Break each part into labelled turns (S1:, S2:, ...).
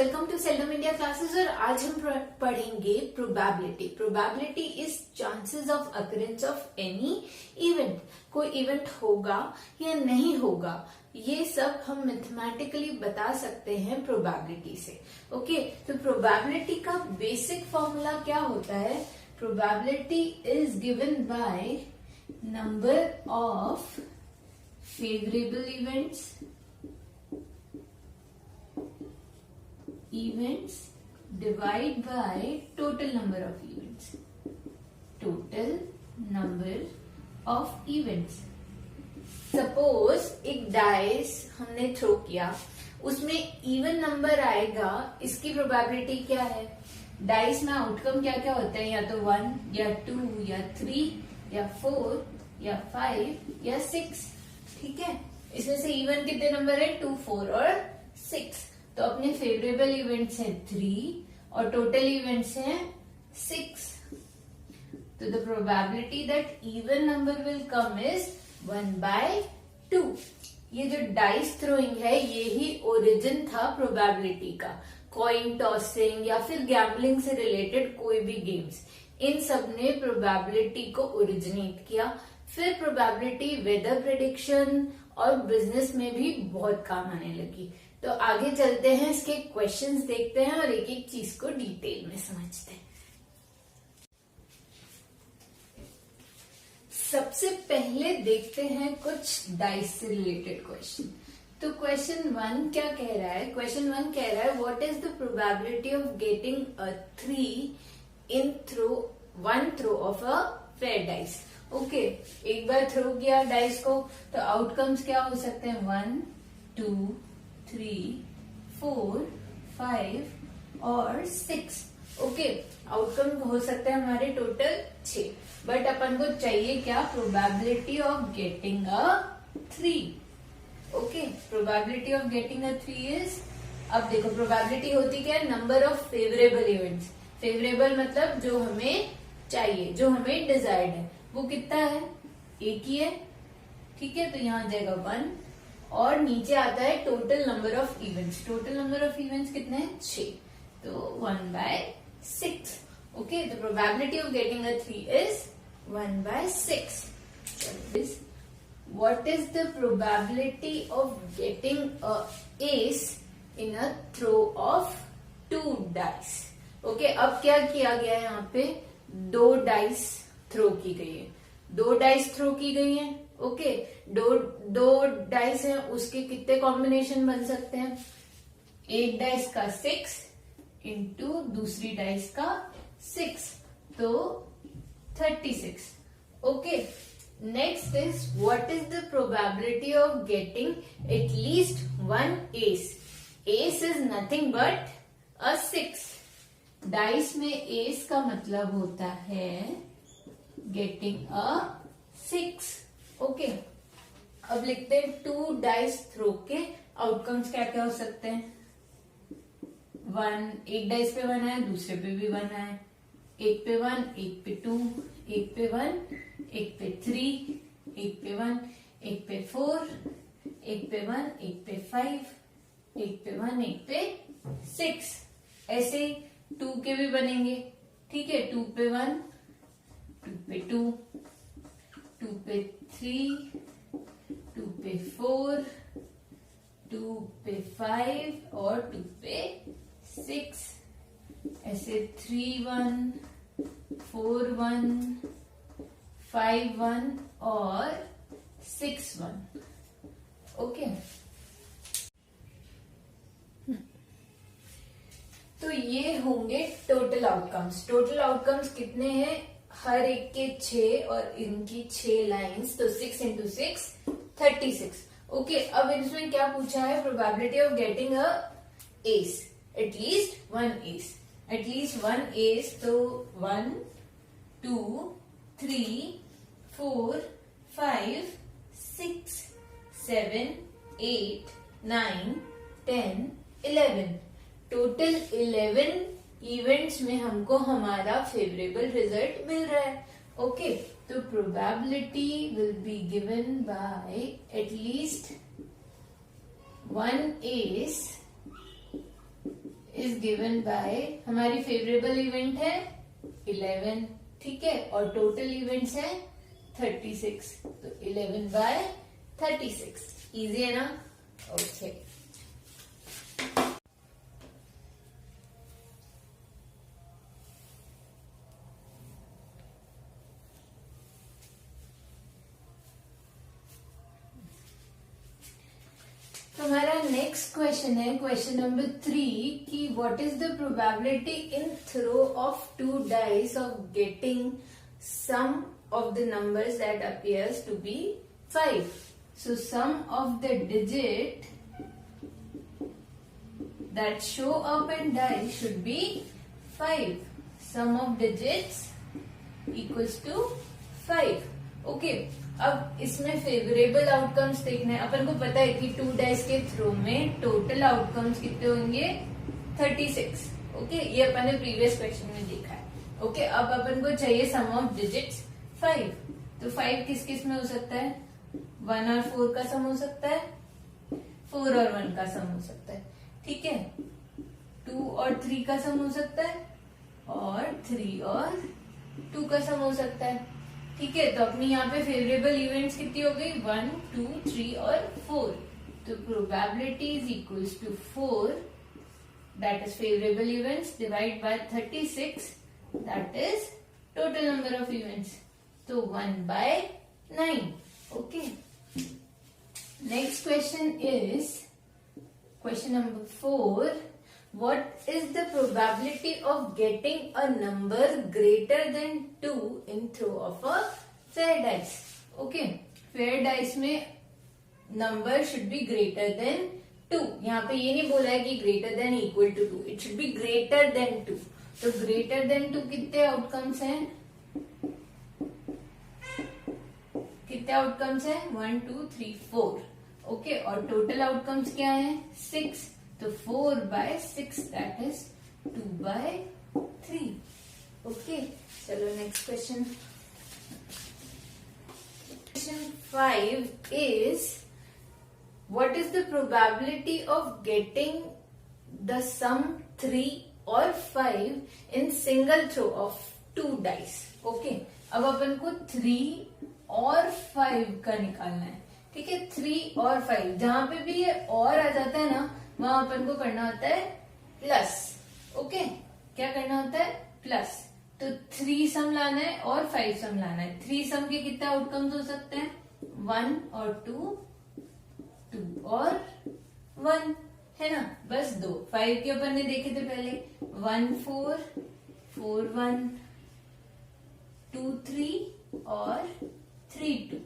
S1: Welcome to Seldom India classes. और आज हम पढ़ेंगे probability. Probability is chances of occurrence of any event. कोई इवेंट होगा या नहीं होगा, ये सब हम मैथमेटिकली बता सकते हैं प्रोबेबिलिटी से। ओके, तो प्रोबेबिलिटी का बेसिक फॉर्मूला क्या होता है? Probability is given by number of favourable events divide by total number of events. Total number of events. Suppose एक डाइस हमने थ्रो किया, उसमें इवन नंबर आएगा, इसकी प्रोबेबिलिटी क्या है? डाइस में आउटकम क्या क्या होता है? या तो 1 या 2 या 3 या 4 या 5 या 6। ठीक है, इसमें से इवन कितने नंबर है? 2, 4 और 6। तो अपने फेवरेबल इवेंट्स हैं 3 और टोटल इवेंट्स हैं 6। तो the probability that even number will come is 1/2। ये जो डाइस थ्रोइंग है, ये ही ओरिजिन था प्रोबेबिलिटी का। कॉइन टॉसिंग या फिर गैम्बलिंग से रिलेटेड कोई भी गेम्स, इन सब ने प्रोबेबिलिटी को ओरिजिनेट किया। फिर प्रोबेबिलिटी वेदर प्रेडिक्शन और बिजनेस में भी बहुत काम आने लगी। तो आगे चलते हैं, इसके क्वेश्चंस देखते हैं और एक एक चीज को डिटेल में समझते हैं। सबसे पहले देखते हैं कुछ डाइस से रिलेटेड क्वेश्चन। तो क्वेश्चन 1 क्या कह रहा है? क्वेश्चन 1 कह रहा है what is the probability of getting a 3 in one throw of a fair dice. Okay, एक बार थ्रो किया डाइस को, तो आउटकम्स क्या हो सकते हैं? 1, 2, 3, 4, 5 और 6। ओके, आउटकम हो सकते हैं हमारे टोटल 6। बट अपन को चाहिए क्या? Probability of getting a 3। Okay, probability of getting a 3 is, अब देखो प्रोबेबिलिटी होती क्या है? Number of favourable events. Favourable मतलब जो हमें चाहिए, जो हमें डिजायर्ड है, वो कितना है? एक ही है। ठीक है, तो यहां आ जाएगा 1 और नीचे आता है total number of events. Total number of events कितने हैं? 6। तो 1/6। Okay, the probability of getting a 3 is 1/6। What is the probability of getting a ace in a throw of 2 dice? Okay, अब क्या किया गया है? यहाँ पे 2 डाइस थ्रो की गई है। 2 डाइस थ्रो की गई है। ओके, दो डाइस हैं, उसके कितने कॉम्बिनेशन बन सकते हैं? एक डाइस का 6 इंटू दूसरी डाइस का 6, तो 36। Okay, next is what is the probability of getting at least 1 S? S is nothing but a 6। Dice में एस का मतलब होता है गेटिंग अ 6। ओके, अब लिखते हैं 2 डाइस थ्रो के आउटकम्स क्या क्या हो सकते हैं? 1, एक डाइस पे 1 है, दूसरे पे भी 1 है। एक पे 1, एक पे 2, एक पे 1, एक पे 3, एक पे 1, एक पे 4, एक पे 1, एक पे 5, एक पे 1, एक पे 6। ऐसे 2 के भी बनेंगे। ठीक है, 2 पे 1, 2 पे 2, 2 पे 3, 2 पे 4, 2 पे 5 और 2 पे 6। ऐसे 3, 1, 4, 1, 5, 1 और 6, 1। ओके, तो ये होंगे टोटल आउटकम्स। टोटल आउटकम्स कितने हैं? हर एक के 6 और इनकी 6 लाइंस, तो 6 इंटू 6 36। ओके, अब इसमें क्या पूछा है? Probability of getting a S, at least 1 S. At least 1 S, तो 1, 2, 3, 4, 5, 6, 7, 8, 9, 10, 11। टोटल 11 इवेंट्स में हमको हमारा फेवरेबल रिजल्ट मिल रहा है। ओके, तो probability will be given by at least 1 S is given by, हमारी फेवरेबल इवेंट है 11, ठीक है, और टोटल इवेंट्स है 36, तो 11/36। इजी है ना? ओके। हमारा नेक्स्ट क्वेश्चन है क्वेश्चन नंबर 3 कि what is the probability in throw of 2 dice of getting sum of the numbers that appears to be 5. So sum of the digit that show up in dice should be 5. Sum of digits equals to 5. Okay. अब इसमें favourable outcomes देखना है। अपन को पता है कि 2 dice के through में टोटल आउटकम्स कितने होंगे 36। ओके, ये अपन ने प्रीवियस क्वेश्चन में देखा है। ओके, अब अपन को चाहिए सम ऑफ डिजिट्स 5। तो 5 किस किस में हो सकता है? 1 और 4 का सम हो सकता है, 4 और 1 का सम हो सकता है, ठीक है, 2 और 3 का सम हो सकता है, और 3 और 2 का सम हो सकता है, ठीक है। तो अपनी यहाँ पे फेवरेबल इवेंट्स कितनी हो गई? 1, 2, 3 और 4। तो probability is equals to 4, that is favourable events, divide by 36, that is total number of events, तो 1/9। Okay, next question is question number 4, what is the probability of getting a number greater than 2 in throw of a fair dice? Okay, fair dice में number should be greater than 2। यहाँ पे ये नहीं बोला है कि greater than equal to 2, it should be greater than 2। तो greater than 2 कितने आउटकम्स हैं? कितने आउटकम्स हैं? 1, 2, 3, 4। ओके, और टोटल आउटकम्स क्या है? 6। तो 4/6, दैट इज 2/3। ओके, चलो next question. Question 5 is what is the probability of getting the sum 3 और 5 in single throw of 2 dice. Okay, अब अपन को 3 और 5 का निकालना है, ठीक है। 3 और 5, जहां पे भी ये और आ जाता है ना, वहां अपन को करना होता है प्लस। ओके, क्या करना होता है? प्लस। तो 3 सम लाना है और 5 सम लाना है। 3 सम के कितने आउटकम्स हो सकते हैं? 1 और 2, 2 और 1, है ना, बस 2। 5 के अपन ने देखे थे पहले, 1 4, 4 1, 2 3 और 3 2।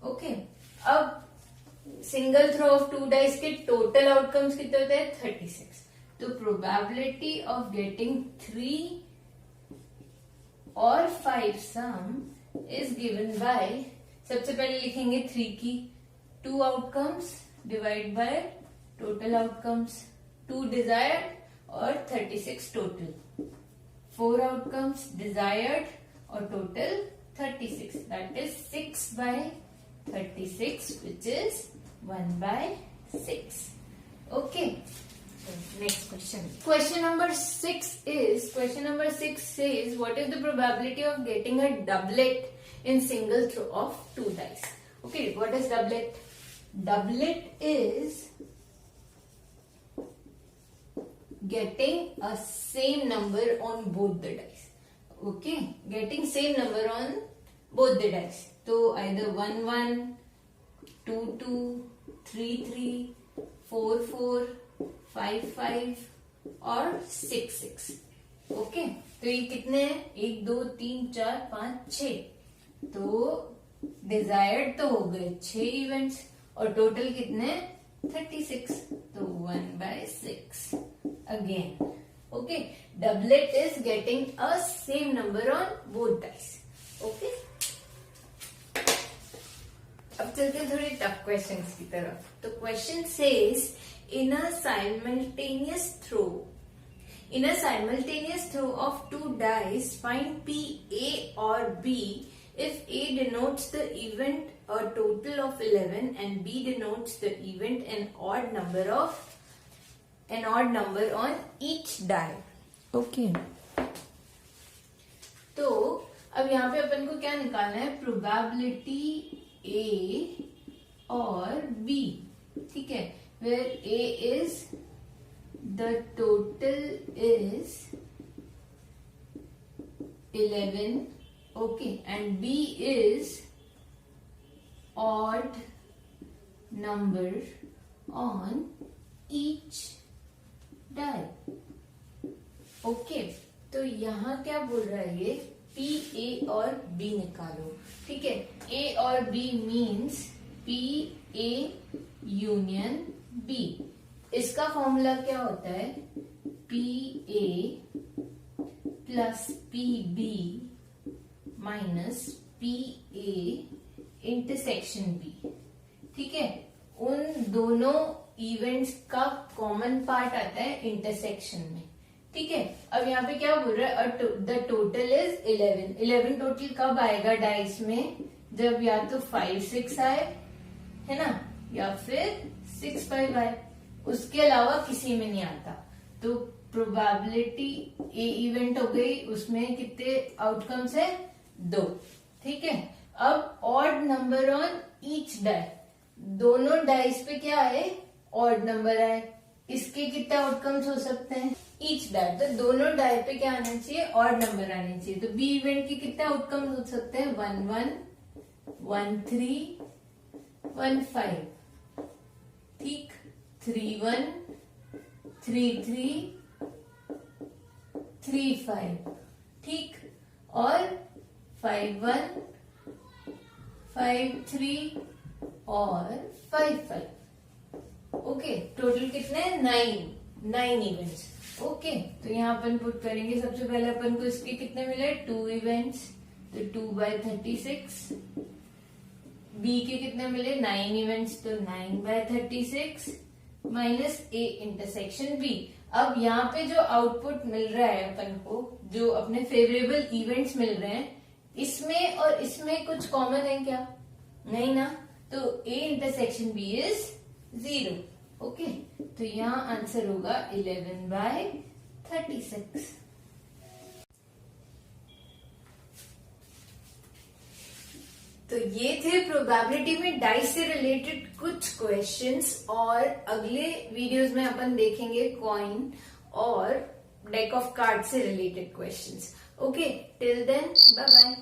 S1: ओके, अब सिंगल थ्रो ऑफ 2 डाइस के टोटल आउटकम्स कितने होते हैं? 36। तो प्रोबेबिलिटी ऑफ गेटिंग 3 और 5 सम इज गिवन बाय, सबसे पहले लिखेंगे 3 की 2 outcomes divide by total outcomes, 2 desired और 36 टोटल, 4 आउटकम्स डिजायर्ड और total 36, that is 6/36, which is 1/6. Okay. Next question. Question number 6 says what is the probability of getting a doublet in single throw of 2 dice? Okay, what is doublet? Doublet is getting a same number on both the dice. Okay, getting same number on both the dice. So either 1 1, 2 2, 3 3, 4 4, 5 5 और 6 6। Okay, तो ये कितने हैं? 1 2 3 4 5 6। तो desired तो हो गए 6 events और टोटल कितने? 36। तो 1/6 again. Okay, doublet is getting a same number on both dice. Okay, अब चलते हैं थोड़े टफ क्वेश्चंस की तरफ। तो question says in a simultaneous throw of 2 dice find P A or B if A denotes the event a total of 11 and B denotes the event an odd number of an odd number on each die.
S2: Okay
S1: तो अब यहाँ पे अपन को क्या निकालना है, probability A और B, ठीक है, where A is the total is 11, okay, and B is odd number on each die. Okay, तो यहाँ क्या बोल रहा है ये, पी ए और बी निकालो, ठीक है. ए और B means P A union B. इसका फॉर्मूला क्या होता है, P A plus P B minus P A intersection B, ठीक है. उन दोनों इवेंट्स का कॉमन पार्ट आता है इंटरसेक्शन में, ठीक है. अब यहाँ पे क्या बोल रहा है, द टोटल इज 11. 11 टोटल कब आएगा डाइस में, जब या तो 5 6 आए, है ना, या फिर 6 5 आए. उसके अलावा किसी में नहीं आता. तो प्रोबेबिलिटी ए इवेंट हो गई, उसमें कितने आउटकम्स है, 2, ठीक है. अब odd number on each die, दोनों डाइस पे क्या है, ऑड नंबर है. इसके कितने आउटकम्स हो सकते हैं, ईच डाई, तो दोनों डाई पे क्या आना चाहिए, ऑड नंबर आने चाहिए. तो बी इवेंट के कितने आउटकम्स हो सकते हैं, 1 1 1 3 1 5, ठीक, 3 1 3 3 3 5, ठीक, और 5 1 5 3 और 5 5. ओके, टोटल कितने, 9 इवेंट्स. ओके, तो यहाँ अपन पुट करेंगे. सबसे पहले अपन को इसके कितने मिले, 2 इवेंट्स, तो 2/36. बी के कितने मिले, 9 इवेंट्स, तो 9/36 माइनस ए इंटरसेक्शन बी. अब यहाँ पे जो आउटपुट मिल रहा है अपन को, जो अपने फेवरेबल इवेंट्स मिल रहे हैं, इसमें और इसमें कुछ कॉमन है क्या, नहीं ना. तो A intersection B is 0. Okay, तो यहाँ आंसर होगा 11/36. तो ये थे प्रोबेबिलिटी में डाइस से रिलेटेड कुछ क्वेश्चंस, और अगले वीडियोस में अपन देखेंगे कॉइन और डेक ऑफ कार्ड से related questions. Okay, till then bye bye.